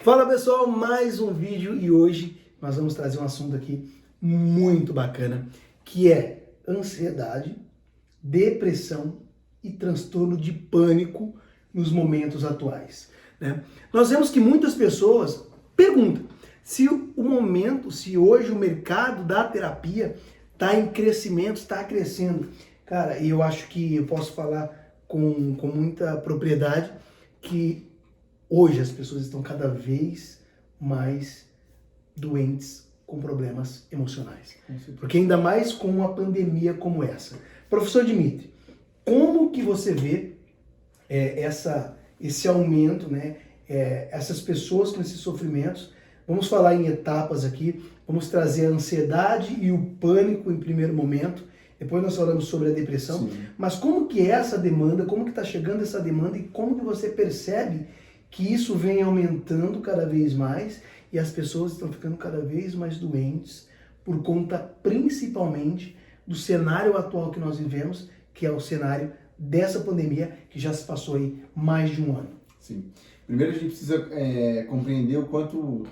Fala pessoal, mais um vídeo e hoje nós vamos trazer um assunto aqui muito bacana, que é ansiedade, depressão e transtorno de pânico nos momentos atuais, né? Nós vemos que muitas pessoas perguntam se se hoje o mercado da terapia está em crescimento, está crescendo. Cara, e eu acho que eu posso falar com muita propriedade que hoje as pessoas estão cada vez mais doentes com problemas emocionais. Porque ainda mais com uma pandemia como essa. Professor Dimitri, como que você vê esse aumento, né? Essas pessoas com esses sofrimentos? Vamos falar em etapas aqui, vamos trazer a ansiedade e o pânico em primeiro momento, depois nós falamos sobre a depressão. Sim. Mas como que é essa demanda, como que está chegando essa demanda e como que você percebe que isso vem aumentando cada vez mais e as pessoas estão ficando cada vez mais doentes por conta principalmente do cenário atual que nós vivemos, que é o cenário dessa pandemia que já se passou aí mais de um ano? Sim. Primeiro a gente precisa compreender o quanto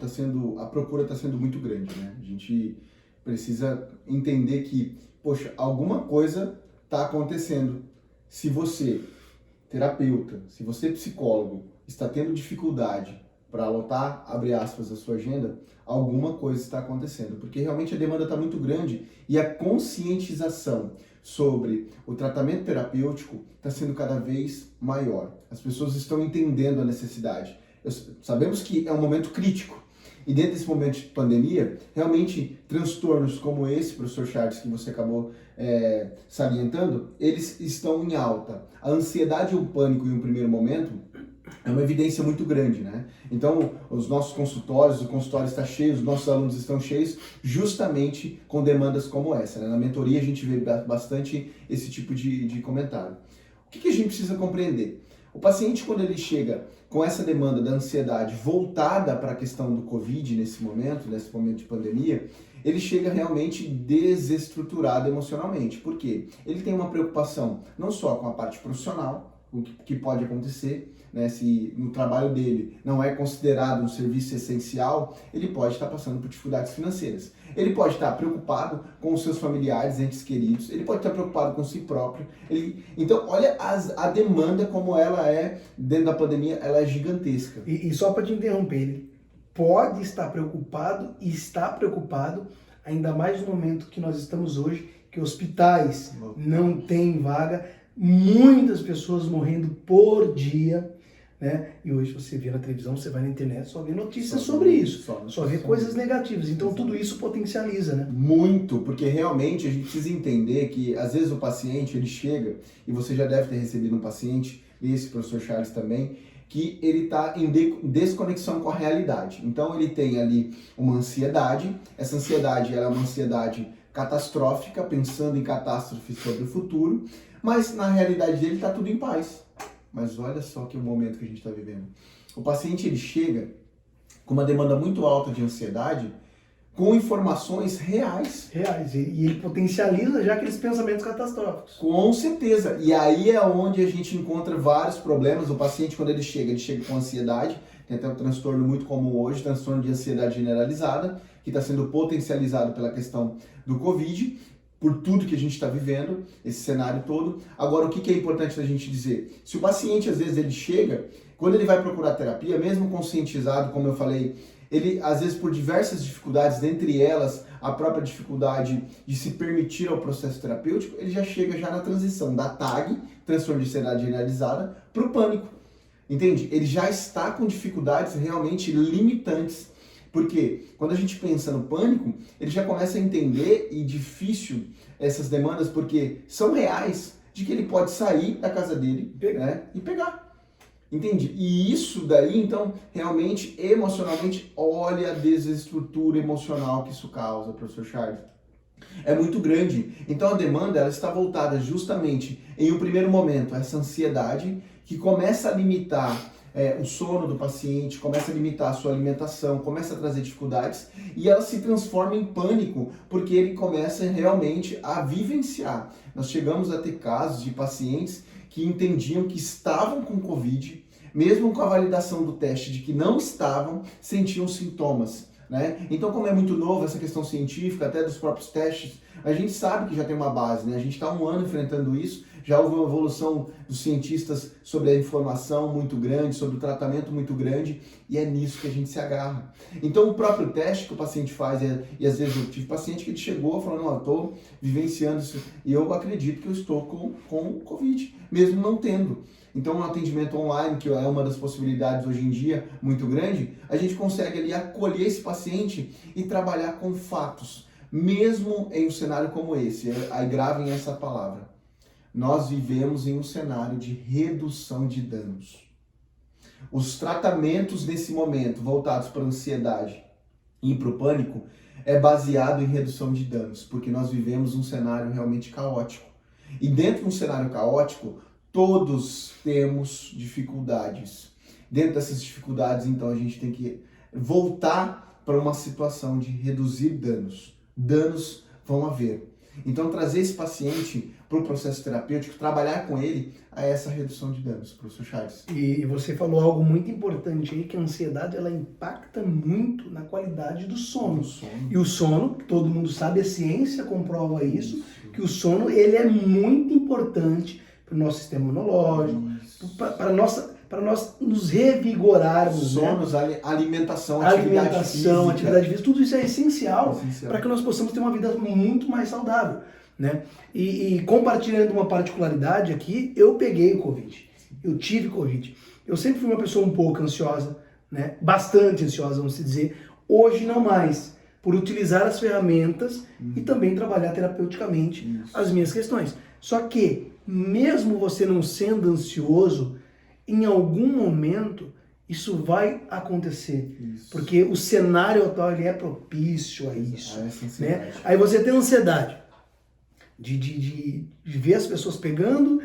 a procura está sendo muito grande, né? A gente precisa entender que, poxa, alguma coisa está acontecendo. Se você, terapeuta, se você, psicólogo, está tendo dificuldade para alotar, abre aspas, a sua agenda, alguma coisa está acontecendo, porque realmente a demanda está muito grande e a conscientização sobre o tratamento terapêutico está sendo cada vez maior. As pessoas estão entendendo a necessidade. Sabemos que é um momento crítico e dentro desse momento de pandemia, realmente transtornos como esse, professor Charles, que você acabou salientando, eles estão em alta. A ansiedade e o pânico em um primeiro momento é uma evidência muito grande, né? Então, os nossos consultórios, o consultório está cheio, os nossos alunos estão cheios justamente com demandas como essa, né? Na mentoria a gente vê bastante esse tipo de comentário. O que a gente precisa compreender? O paciente, quando ele chega com essa demanda da ansiedade voltada para a questão do Covid nesse momento de pandemia, ele chega realmente desestruturado emocionalmente. Por quê? Ele tem uma preocupação não só com a parte profissional, o que pode acontecer, né, se no trabalho dele não é considerado um serviço essencial, ele pode estar passando por dificuldades financeiras. Ele pode estar preocupado com os seus familiares, entes queridos, ele pode estar preocupado com si próprio. Então, olha a demanda como ela é, dentro da pandemia, ela é gigantesca. E só para te interromper, ele pode estar preocupado e está preocupado, ainda mais no momento que nós estamos hoje, que hospitais não têm vaga, muitas pessoas morrendo por dia, né? E hoje você vê na televisão, você vai na internet, só vê notícias sobre isso, só vê coisas negativas. Então tudo isso potencializa, né? Muito, porque realmente a gente precisa entender que às vezes o paciente, ele chega, e você já deve ter recebido um paciente, e esse professor Charles também, que ele está em desconexão com a realidade. Então ele tem ali uma ansiedade, essa ansiedade ela é uma ansiedade catastrófica, pensando em catástrofes sobre o futuro, mas na realidade dele está tudo em paz. Mas olha só que o momento que a gente está vivendo. O paciente ele chega com uma demanda muito alta de ansiedade, com informações reais. E ele potencializa já aqueles pensamentos catastróficos. Com certeza. E aí é onde a gente encontra vários problemas. O paciente, quando ele chega com ansiedade, tem até um transtorno muito comum hoje, transtorno de ansiedade generalizada, que está sendo potencializado pela questão do Covid, por tudo que a gente está vivendo, esse cenário todo. Agora, o que é importante da gente dizer? Se o paciente, às vezes, ele chega, quando ele vai procurar terapia, mesmo conscientizado, como eu falei, ele, às vezes, por diversas dificuldades, dentre elas, a própria dificuldade de se permitir ao processo terapêutico, ele já chega na transição da TAG, transtorno de ansiedade generalizada, para o pânico. Entende? Ele já está com dificuldades realmente limitantes. Porque quando a gente pensa no pânico, ele já começa a entender e difícil essas demandas, porque são reais, de que ele pode sair da casa dele, né, e pegar. Entende? E isso daí, então, realmente, emocionalmente, olha a desestrutura emocional que isso causa, professor Charles. É muito grande. Então a demanda ela está voltada justamente, em um primeiro momento, a essa ansiedade que começa a limitar o sono do paciente, começa a limitar a sua alimentação, começa a trazer dificuldades e ela se transforma em pânico porque ele começa realmente a vivenciar. Nós chegamos a ter casos de pacientes que entendiam que estavam com Covid, mesmo com a validação do teste de que não estavam, sentiam sintomas, né? Então, como é muito novo essa questão científica, até dos próprios testes, a gente sabe que já tem uma base, né? A gente está 1 ano enfrentando isso, já houve uma evolução dos cientistas sobre a informação muito grande, sobre o tratamento muito grande, e é nisso que a gente se agarra. Então, o próprio teste que o paciente faz, e às vezes eu tive paciente que ele chegou falando, não, eu estou vivenciando isso, e eu acredito que eu estou com Covid, mesmo não tendo. Então, um atendimento online, que é uma das possibilidades hoje em dia muito grande, a gente consegue ali acolher esse paciente e trabalhar com fatos, mesmo em um cenário como esse. Aí gravem essa palavra. Nós vivemos em um cenário de redução de danos. Os tratamentos nesse momento voltados para a ansiedade e para o pânico é baseado em redução de danos, porque nós vivemos um cenário realmente caótico. E dentro de um cenário caótico, todos temos dificuldades. Dentro dessas dificuldades, então, a gente tem que voltar para uma situação de reduzir danos. Danos vão haver. Então, trazer esse paciente para o processo terapêutico, trabalhar com ele a essa redução de danos, professor Charles. E você falou algo muito importante aí, que a ansiedade ela impacta muito na qualidade do sono. E o sono, todo mundo sabe, a ciência comprova isso, que o sono ele é muito importante para o nosso sistema imunológico, para nós nos revigorarmos. Sonos, né? Alimentação, atividade física, tudo isso é essencial para que nós possamos ter uma vida muito mais saudável, né? E compartilhando uma particularidade aqui, eu peguei o Covid, eu tive Covid. Eu sempre fui uma pessoa um pouco ansiosa, né? Bastante ansiosa, vamos dizer. Hoje não mais, por utilizar as ferramentas e também trabalhar terapeuticamente as minhas questões. Só que, mesmo você não sendo ansioso, em algum momento isso vai acontecer. Porque o cenário atual ele é propício a isso. Né? Aí você tem ansiedade de ver as pessoas pegando,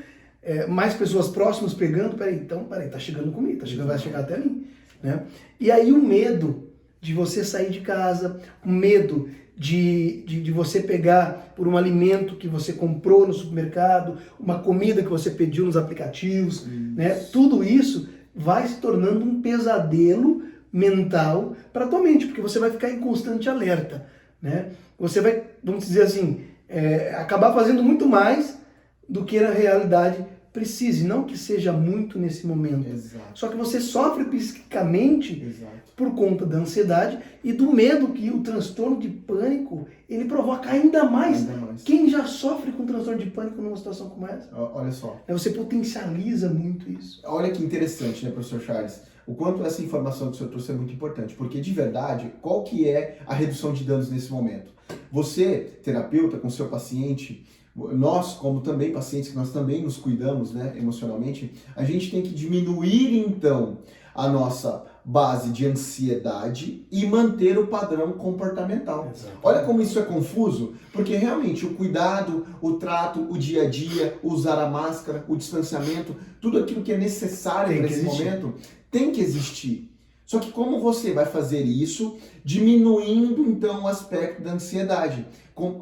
mais pessoas próximas pegando, peraí, tá chegando comigo, vai chegar até mim. Né? E aí o medo de você sair de casa, o medo de você pegar por um alimento que você comprou no supermercado, uma comida que você pediu nos aplicativos, né? Tudo isso vai se tornando um pesadelo mental para a tua mente, porque você vai ficar em constante alerta, né? Você vai, vamos dizer assim, acabar fazendo muito mais do que na realidade precise, não que seja muito nesse momento. Exato. Só que você sofre psiquicamente por conta da ansiedade e do medo que o transtorno de pânico ele provoca ainda mais. Quem já sofre com transtorno de pânico numa situação como essa? Olha só. Você potencializa muito isso. Olha que interessante, né, professor Charles? O quanto essa informação que o senhor trouxe é muito importante, porque de verdade, qual que é a redução de danos nesse momento? Você, terapeuta, com seu paciente, nós, como também pacientes, que nós também nos cuidamos, né, emocionalmente, a gente tem que diminuir, então, a nossa base de ansiedade e manter o padrão comportamental. Exatamente. Olha como isso é confuso, porque realmente o cuidado, o trato, o dia a dia, usar a máscara, o distanciamento, tudo aquilo que é necessário nesse momento tem que existir. Só que como você vai fazer isso diminuindo, então, o aspecto da ansiedade?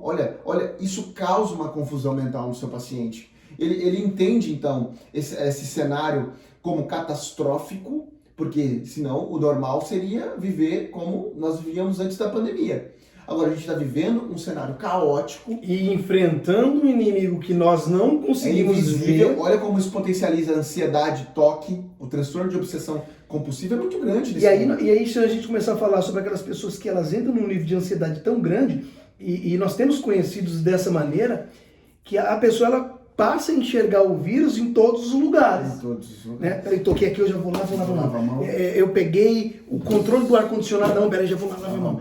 Olha, isso causa uma confusão mental no seu paciente. Ele entende, então, esse cenário como catastrófico, porque senão o normal seria viver como nós vivíamos antes da pandemia. Agora a gente está vivendo um cenário caótico. E enfrentando um inimigo que nós não conseguimos ver. Olha como isso potencializa a ansiedade, toque, o transtorno de obsessão compulsiva é muito grande. E aí se a gente começar a falar sobre aquelas pessoas que elas entram num nível de ansiedade tão grande, e nós temos conhecidos dessa maneira, que a pessoa ela passa a enxergar o vírus em todos os lugares. Né? Peraí, toquei aqui, eu já vou lá, vou lavar a mão. Eu peguei o controle do ar-condicionado, não, peraí, já vou lá, lavar a mão.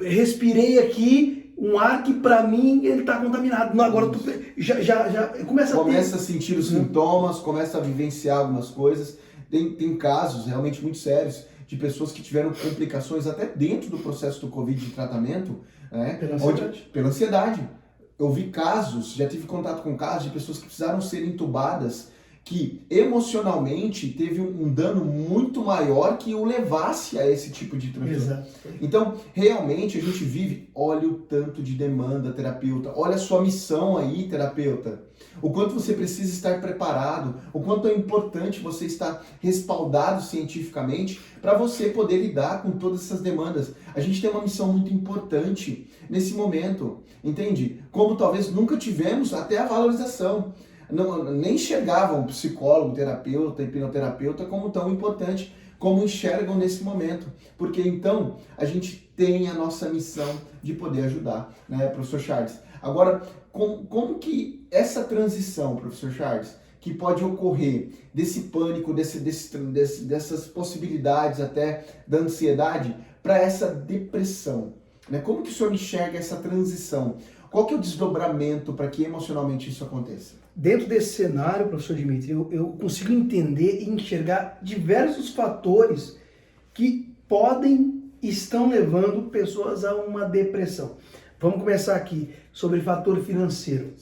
Respirei aqui um ar que pra mim ele tá contaminado. Não, agora tu já começa a sentir os sintomas, começa a vivenciar algumas coisas. Tem casos realmente muito sérios de pessoas que tiveram complicações até dentro do processo do Covid de tratamento, né? Pela ansiedade. Eu vi casos, já tive contato com casos de pessoas que precisaram ser entubadas, que emocionalmente teve um dano muito maior que o levasse a esse tipo de transtorno. Exato. Então, realmente, a gente vive, olha o tanto de demanda, terapeuta, olha a sua missão aí, terapeuta, o quanto você precisa estar preparado, o quanto é importante você estar respaldado cientificamente para você poder lidar com todas essas demandas. A gente tem uma missão muito importante nesse momento, entende? Como talvez nunca tivemos até a valorização. Não, nem enxergavam psicólogo, terapeuta, hipnoterapeuta como tão importante como enxergam nesse momento. Porque então a gente tem a nossa missão de poder ajudar, né, professor Charles? Agora, como que essa transição, professor Charles, que pode ocorrer desse pânico, dessas possibilidades até da ansiedade para essa depressão, né? Como que o senhor enxerga essa transição? Qual que é o desdobramento para que emocionalmente isso aconteça? Dentro desse cenário, professor Dimitri, eu consigo entender e enxergar diversos fatores que estão levando pessoas a uma depressão. Vamos começar aqui sobre fator financeiro,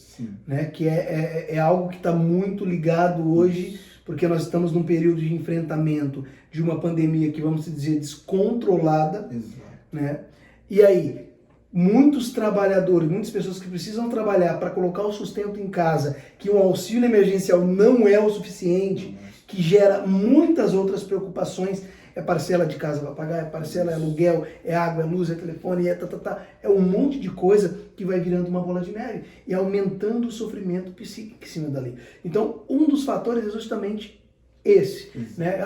né? Que é algo que está muito ligado hoje, porque nós estamos num período de enfrentamento de uma pandemia que, vamos dizer, descontrolada. Exato. Né? E aí, muitos trabalhadores, muitas pessoas que precisam trabalhar para colocar o sustento em casa, que um auxílio emergencial não é o suficiente, que gera muitas outras preocupações. É parcela de casa para pagar, é parcela, é aluguel, é água, é luz, é telefone, é um monte de coisa que vai virando uma bola de neve e aumentando o sofrimento psíquico em cima dali. Então, um dos fatores é justamente esse, né?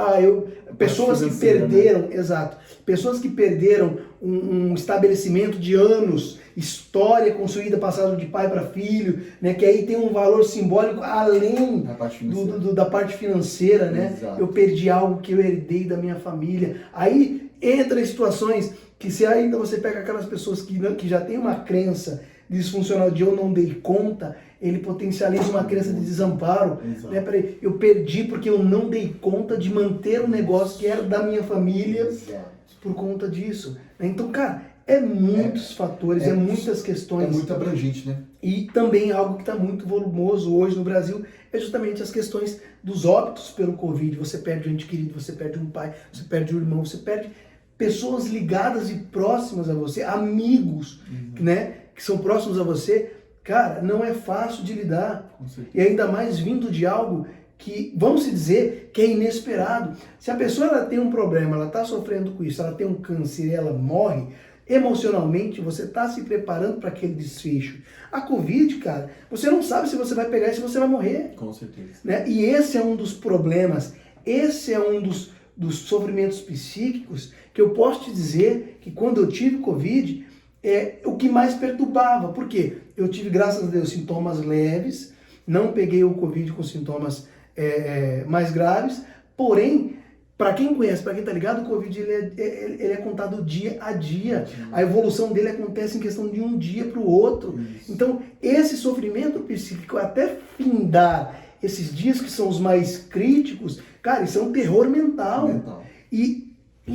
Pessoas que perderam, né? Exato, pessoas que perderam um estabelecimento de anos, história construída, passada de pai para filho, né? Que aí tem um valor simbólico além da parte financeira, né? Exato. Eu perdi algo que eu herdei da minha família. Aí entra em situações que se ainda você pega aquelas pessoas que já tem uma crença disfuncional de eu não dei conta, ele potencializa uma crença de desamparo, né? Peraí, eu perdi porque eu não dei conta de manter um negócio que era da minha família. Exato. Por conta disso. Então, cara, muitos fatores, muitas questões. É muito abrangente, né? E também algo que está muito volumoso hoje no Brasil é justamente as questões dos óbitos pelo Covid. Você perde um ente querido, você perde um pai, você perde um irmão, você perde pessoas ligadas e próximas a você, amigos, né, que são próximos a você. Cara, não é fácil de lidar. E ainda mais vindo de algo que, vamos dizer, que é inesperado. Se a pessoa ela tem um problema, ela está sofrendo com isso, ela tem um câncer e ela morre, emocionalmente você está se preparando para aquele desfecho. A Covid, cara, você não sabe se você vai pegar e se você vai morrer. Com certeza. Né? E esse é um dos problemas, esse é um dos sofrimentos psíquicos que eu posso te dizer que quando eu tive Covid, é o que mais perturbava. Por quê? Eu tive, graças a Deus, sintomas leves, não peguei o Covid com sintomas mais graves, porém, para quem conhece, para quem tá ligado, o Covid ele é contado dia a dia. A evolução dele acontece em questão de um dia para o outro. Isso. Então, esse sofrimento psíquico, até findar esses dias que são os mais críticos, cara, isso é um terror mental. E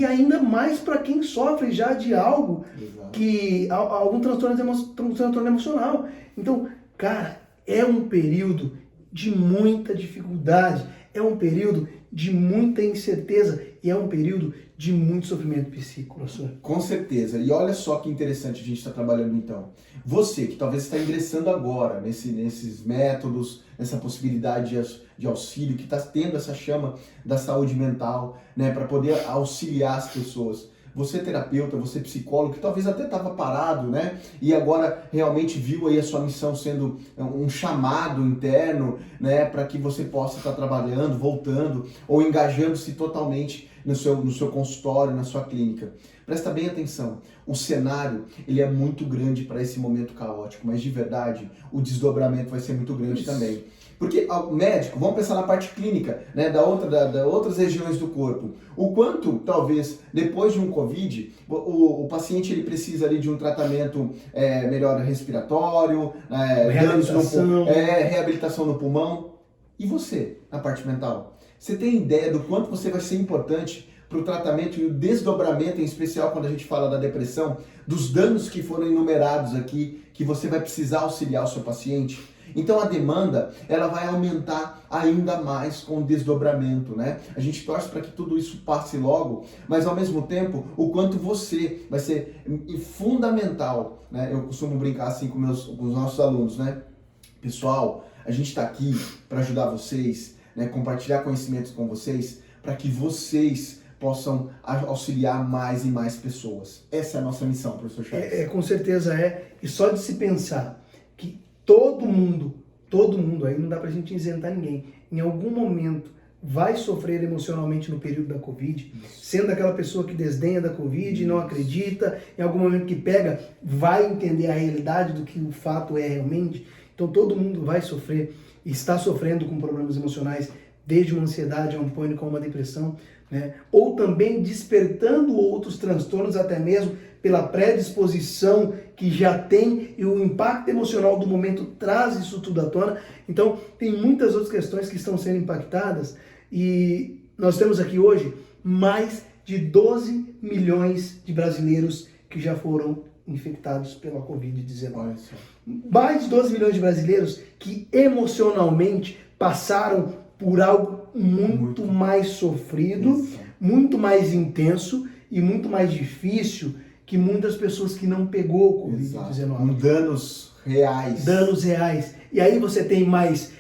ainda mais para quem sofre já de algo, que algum transtorno emocional. Então, cara, é um período de muita dificuldade, é um período de muita incerteza e é um período de muito sofrimento psíquico, professor. Com certeza. E olha só que interessante a gente está trabalhando então. Você que talvez está ingressando agora nesses métodos, nessa possibilidade de auxílio, que está tendo essa chama da saúde mental, né, para poder auxiliar as pessoas. Você terapeuta, você psicólogo, que talvez até estava parado, né? E agora realmente viu aí a sua missão sendo um chamado interno, né? Para que você possa estar trabalhando, voltando ou engajando-se totalmente no seu consultório, na sua clínica. Presta bem atenção, o cenário ele é muito grande para esse momento caótico, mas de verdade o desdobramento vai ser muito grande também. Porque o médico, vamos pensar na parte clínica, né, da outras regiões do corpo. O quanto, talvez, depois de um Covid, o paciente ele precisa ali de um tratamento melhor respiratório, reabilitação no pulmão. E você, na parte mental? Você tem ideia do quanto você vai ser importante para o tratamento e o desdobramento, em especial quando a gente fala da depressão, dos danos que foram enumerados aqui, que você vai precisar auxiliar o seu paciente? Então a demanda, ela vai aumentar ainda mais com o desdobramento, né? A gente torce para que tudo isso passe logo, mas ao mesmo tempo, o quanto você vai ser fundamental, né? Eu costumo brincar assim com os nossos alunos, né? Pessoal, a gente está aqui para ajudar vocês, né? Compartilhar conhecimentos com vocês, para que vocês possam auxiliar mais e mais pessoas. Essa é a nossa missão, professor Chaves. Com certeza é. E só de se pensar que todo mundo, aí não dá pra gente isentar ninguém, em algum momento vai sofrer emocionalmente no período da Covid, sendo aquela pessoa que desdenha da Covid, não acredita, em algum momento que pega, vai entender a realidade do que o fato é realmente. Então todo mundo vai sofrer, está sofrendo com problemas emocionais, desde uma ansiedade, a um pânico, a uma depressão, né? Ou também despertando outros transtornos, até mesmo pela predisposição que já tem, e o impacto emocional do momento traz isso tudo à tona. Então tem muitas outras questões que estão sendo impactadas, e nós temos aqui hoje mais de 12 milhões de brasileiros que já foram infectados pela Covid-19. Mais de 12 milhões de brasileiros que emocionalmente passaram por algo muito mais sofrido, muito mais intenso e muito mais difícil que muitas pessoas que não pegou o Covid-19. Danos reais. Danos reais. E aí você tem mais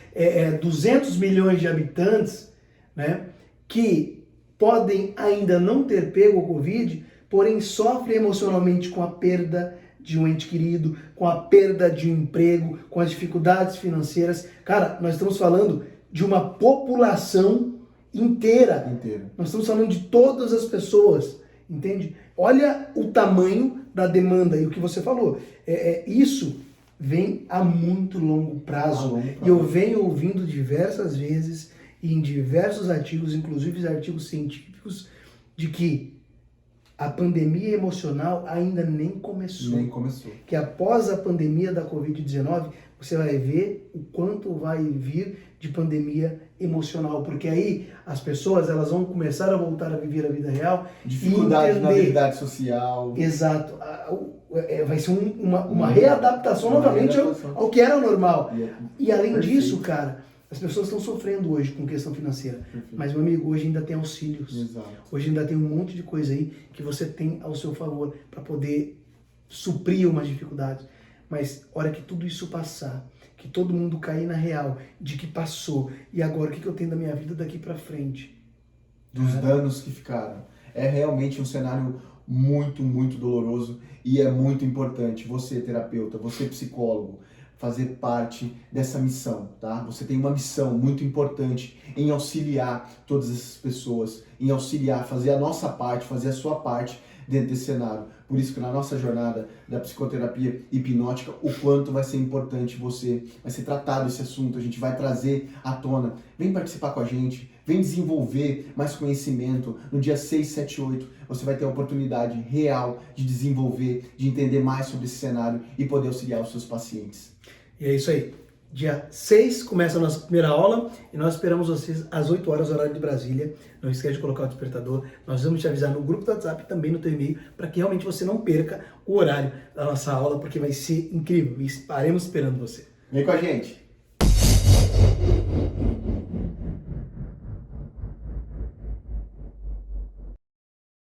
200 milhões de habitantes, né, que podem ainda não ter pego o Covid, porém sofrem emocionalmente com a perda de um ente querido, com a perda de um emprego, com as dificuldades financeiras. Cara, nós estamos falando de uma população inteira. Nós estamos falando de todas as pessoas, entende? Olha o tamanho da demanda e o que você falou. Isso vem a muito longo prazo. E eu venho ouvindo diversas vezes, em diversos artigos, inclusive artigos científicos, de que a pandemia emocional ainda nem começou. Que após a pandemia da Covid-19, você vai ver o quanto vai vir de pandemia emocional, porque aí as pessoas elas vão começar a voltar a viver a vida real. Dificuldade na habilidade social. Exato. Vai ser uma readaptação novamente ao que era normal. E além disso, cara, as pessoas estão sofrendo hoje com questão financeira. Mas, meu amigo, hoje ainda tem auxílios. Exato. Hoje ainda tem um monte de coisa aí que você tem ao seu favor para poder suprir umas dificuldades. Mas, hora que tudo isso passar, que todo mundo cair na real de que passou, e agora o que eu tenho da minha vida daqui para frente? Dos danos que ficaram. É realmente um cenário muito, muito doloroso, e é muito importante você, terapeuta, você, psicólogo, fazer parte dessa missão, tá? Você tem uma missão muito importante em auxiliar todas essas pessoas, em auxiliar, fazer a nossa parte, fazer a sua parte dentro desse cenário. Por isso que na nossa jornada da psicoterapia hipnótica, o quanto vai ser importante vai ser tratado esse assunto, a gente vai trazer à tona. Vem participar com a gente, vem desenvolver mais conhecimento. No dia 6, 7, 8, você vai ter a oportunidade real de desenvolver, de entender mais sobre esse cenário e poder auxiliar os seus pacientes. E é isso aí. Dia 6 começa a nossa primeira aula e nós esperamos vocês às 8 horas, horário de Brasília. Não esquece de colocar o despertador. Nós vamos te avisar no grupo do WhatsApp e também no teu e-mail para que realmente você não perca o horário da nossa aula, porque vai ser incrível. E estaremos esperando você. Vem com a gente!